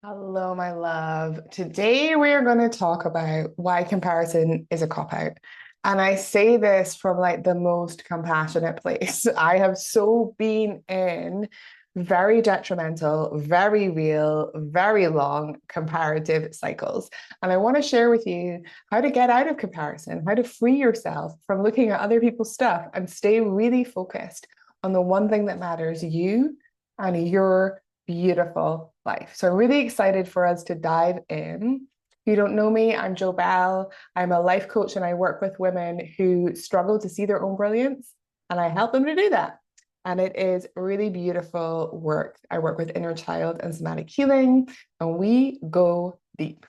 Hello, my love. Today we are going to talk about why comparison is a cop-out. And I say this from like the most compassionate place. I have so been in very detrimental, very real, very long comparative cycles. And I want to share with you how to get out of comparison, how to free yourself from looking at other people's stuff and stay really focused on the one thing that matters, you and your beautiful life. So I'm really excited for us to dive in. If you don't know me, I'm Jo Bell. I'm a life coach and I work with women who struggle to see their own brilliance and I help them to do that. And it is really beautiful work. I work with inner child and somatic healing, and we go deep.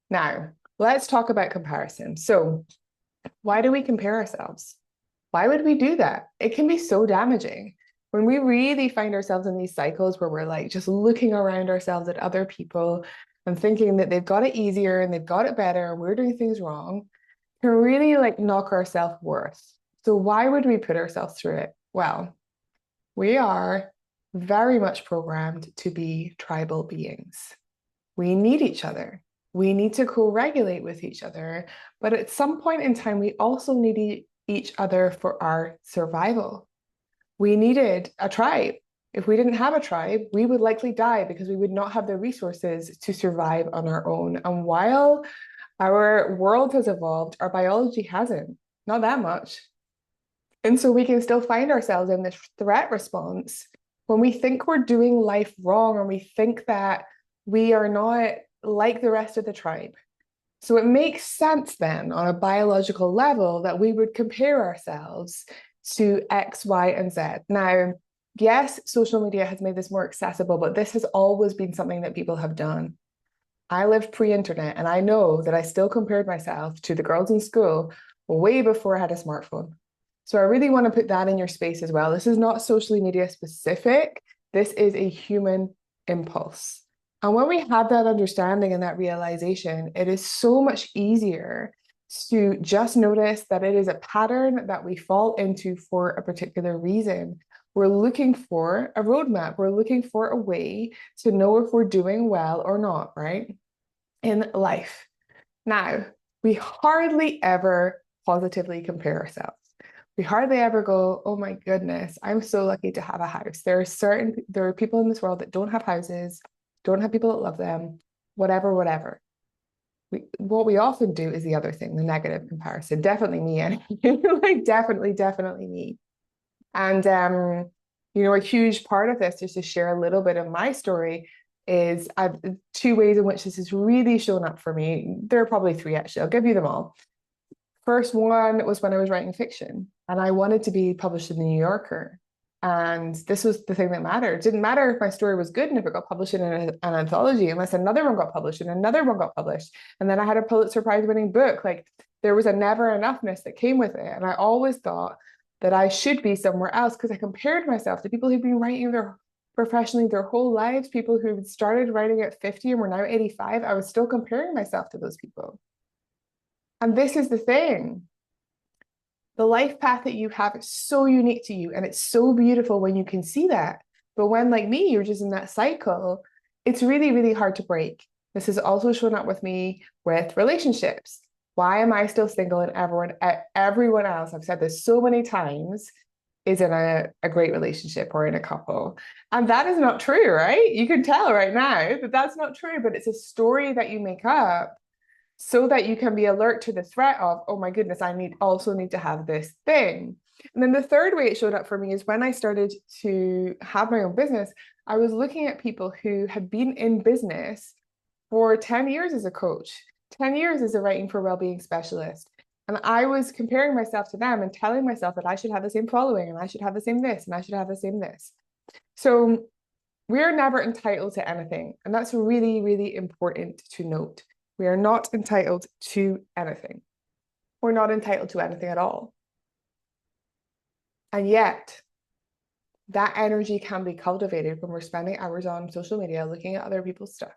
Now, let's talk about comparison. So, why do we compare ourselves? Why would we do that? It can be so damaging. When we really find ourselves in these cycles where we're like just looking around ourselves at other people and thinking that they've got it easier and they've got it better and we're doing things wrong, can really like knock our self-worth. So why would we put ourselves through it? Well, we are very much programmed to be tribal beings. We need each other. We need to co-regulate with each other. But at some point in time, we also need each other for our survival. We needed a tribe. If we didn't have a tribe, we would likely die because we would not have the resources to survive on our own. And while our world has evolved, our biology hasn't, not that much. And so we can still find ourselves in this threat response when we think we're doing life wrong, or we think that we are not like the rest of the tribe. So it makes sense then on a biological level that we would compare ourselves to X, Y, and Z. Now, yes, social media has made this more accessible, but this has always been something that people have done. I lived pre-internet and I know that I still compared myself to the girls in school way before I had a smartphone. So I really want to put that in your space as well. This is not social media specific. This is a human impulse. And when we have that understanding and that realization, it is so much easier to just notice that it is a pattern that we fall into for a particular reason. We're looking for a roadmap. We're looking for a way to know if we're doing well or not, right? In life. Now, we hardly ever positively compare ourselves. We hardly ever go, oh my goodness, I'm so lucky to have a house. There are people in this world that don't have houses, don't have people that love them, whatever, whatever. What we often do is the other thing, the negative comparison. Definitely me, and like definitely me. And a huge part of this, just to share a little bit of my story, is I've two ways in which this has really shown up for me. There are probably three actually. I'll give you them all. First one was when I was writing fiction, and I wanted to be published in the New Yorker. And this was the thing that mattered. It didn't matter if my story was good and if it got published in an anthology, unless another one got published and another one got published. And then I had a Pulitzer Prize winning book. Like there was a never enoughness that came with it. And I always thought that I should be somewhere else because I compared myself to people who've been writing their professionally their whole lives, people who started writing at 50 and were now 85. I was still comparing myself to those people. And this is the thing. The life path that you have is so unique to you and it's so beautiful when you can see that. But when, like me, you're just in that cycle, it's really, really hard to break. This has also shown up with me with relationships. Why am I still single and everyone else, I've said this so many times, is in a great relationship or in a couple? And that is not true, right? You can tell right now that that's not true, but it's a story that you make up so that you can be alert to the threat of, oh my goodness, also need to have this thing. And then the third way it showed up for me is when I started to have my own business, I was looking at people who had been in business for 10 years as a coach, 10 years as a writing for well-being specialist. And I was comparing myself to them and telling myself that I should have the same following and I should have the same this and I should have the same this. So we're never entitled to anything. And that's really, really important to note. We are not entitled to anything. We're not entitled to anything at all. And yet, that energy can be cultivated when we're spending hours on social media looking at other people's stuff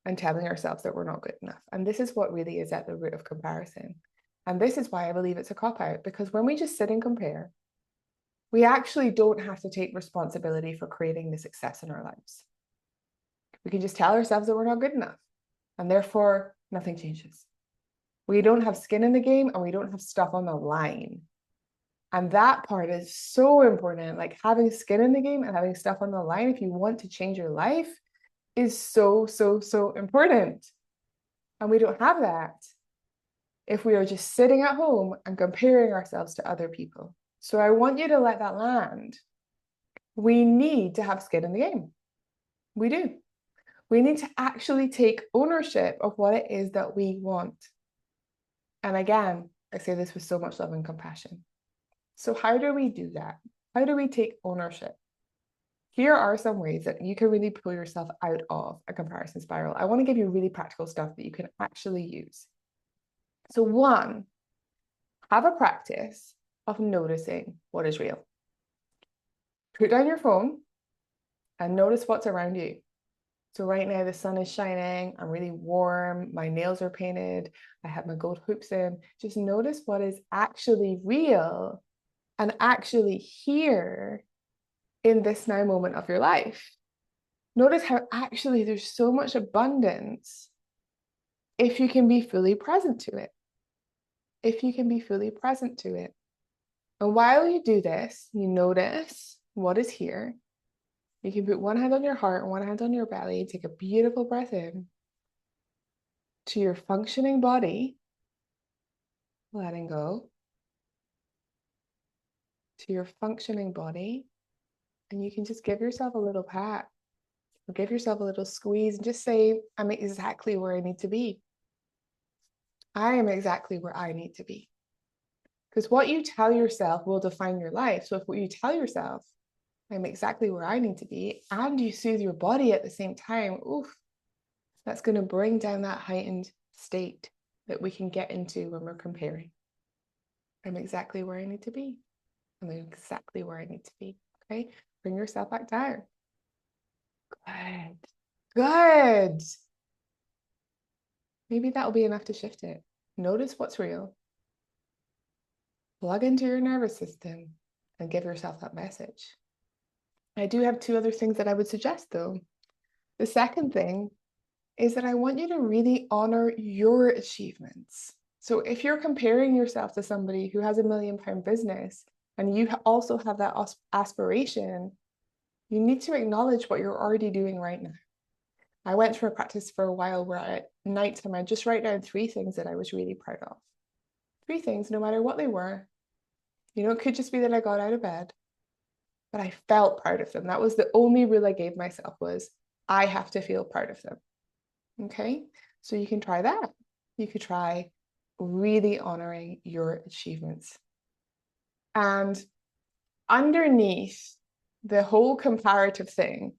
and telling ourselves that we're not good enough. And this is what really is at the root of comparison. And this is why I believe it's a cop-out, because when we just sit and compare, we actually don't have to take responsibility for creating the success in our lives. We can just tell ourselves that we're not good enough, and therefore nothing changes. We don't have skin in the game, and we don't have stuff on the line. And that part is so important. Like having skin in the game and having stuff on the line, if you want to change your life, is so, so, so important. And we don't have that if we are just sitting at home and comparing ourselves to other people. So I want you to let that land. We need to have skin in the game. We do. We need to actually take ownership of what it is that we want. And again, I say this with so much love and compassion. So how do we do that? How do we take ownership? Here are some ways that you can really pull yourself out of a comparison spiral. I want to give you really practical stuff that you can actually use. So one, have a practice of noticing what is real. Put down your phone and notice what's around you. So right now the sun is shining, I'm really warm, my nails are painted, I have my gold hoops in. Just notice what is actually real and actually here in this now moment of your life. Notice how actually there's so much abundance if you can be fully present to it. If you can be fully present to it. And while you do this, you notice what is here. You can put one hand on your heart and one hand on your belly. Take a beautiful breath in to your functioning body, letting go. To your functioning body. And you can just give yourself a little pat or give yourself a little squeeze and just say, I'm exactly where I need to be. I am exactly where I need to be. Because what you tell yourself will define your life. So if what you tell yourself, I'm exactly where I need to be, and you soothe your body at the same time, oof, that's going to bring down that heightened state that we can get into when we're comparing. I'm exactly where I need to be. I'm exactly where I need to be. Okay? Bring yourself back down. Good. Good. Maybe that'll be enough to shift it. Notice what's real. Plug into your nervous system and give yourself that message. I do have two other things that I would suggest though. The second thing is that I want you to really honor your achievements. So if you're comparing yourself to somebody who has £1 million business and you also have that aspiration, you need to acknowledge what you're already doing right now. I went through a practice for a while where at nighttime I just write down 3 things that I was really proud of. 3 things, no matter what they were. You know, it could just be that I got out of bed, but I felt proud of them. That was the only rule I gave myself, was I have to feel proud of them. Okay, so you can try that. You could try really honoring your achievements. And underneath the whole comparative thing,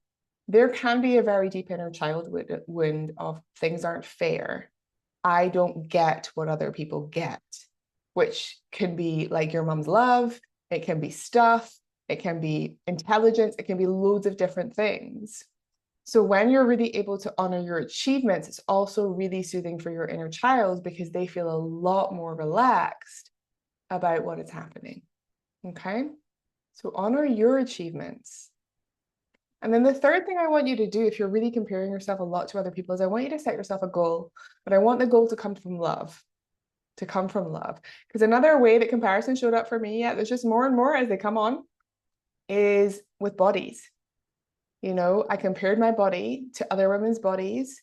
there can be a very deep inner child wound of things aren't fair. I don't get what other people get, which can be like your mom's love, it can be stuff, it can be intelligence, it can be loads of different things. So when you're really able to honor your achievements, it's also really soothing for your inner child because they feel a lot more relaxed about what is happening. Okay? So honor your achievements. And then the third thing I want you to do, if you're really comparing yourself a lot to other people, is I want you to set yourself a goal, but I want the goal to come from love. To come from love. Because another way that comparison showed up for me, there's just more and more as they come on, is with bodies. You know, I compared my body to other women's bodies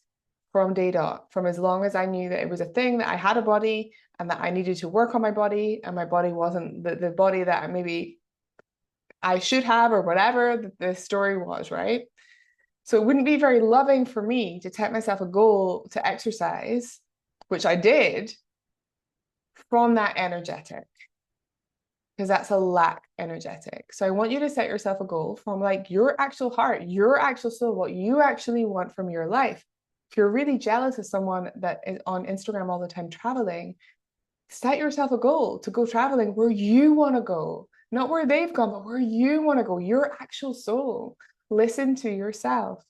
from day dot, from as long as I knew that it was a thing, that I had a body and that I needed to work on my body, and my body wasn't the body that maybe I should have or whatever the story was, right? So it wouldn't be very loving for me to set myself a goal to exercise, which I did, from that energetic, because that's a lack energetic. So I want you to set yourself a goal from like your actual heart, your actual soul, what you actually want from your life. If you're really jealous of someone that is on Instagram all the time traveling, set yourself a goal to go traveling where you want to go, not where they've gone, but where you want to go, your actual soul. Listen to yourself.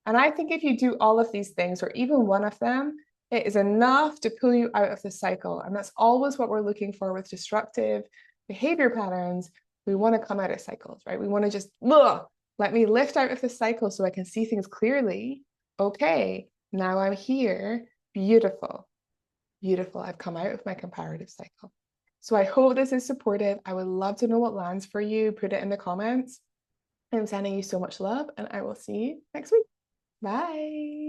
And I think if you do all of these things, or even one of them, it is enough to pull you out of the cycle. And that's always what we're looking for with destructive behavior patterns. We want to come out of cycles, right? We want to just Let me lift out of the cycle so I can see things clearly. Okay, now I'm here. Beautiful. Beautiful. I've come out of my comparative cycle. So I hope this is supportive. I would love to know what lands for you. Put it in the comments. I'm sending you so much love, and I will see you next week. Bye.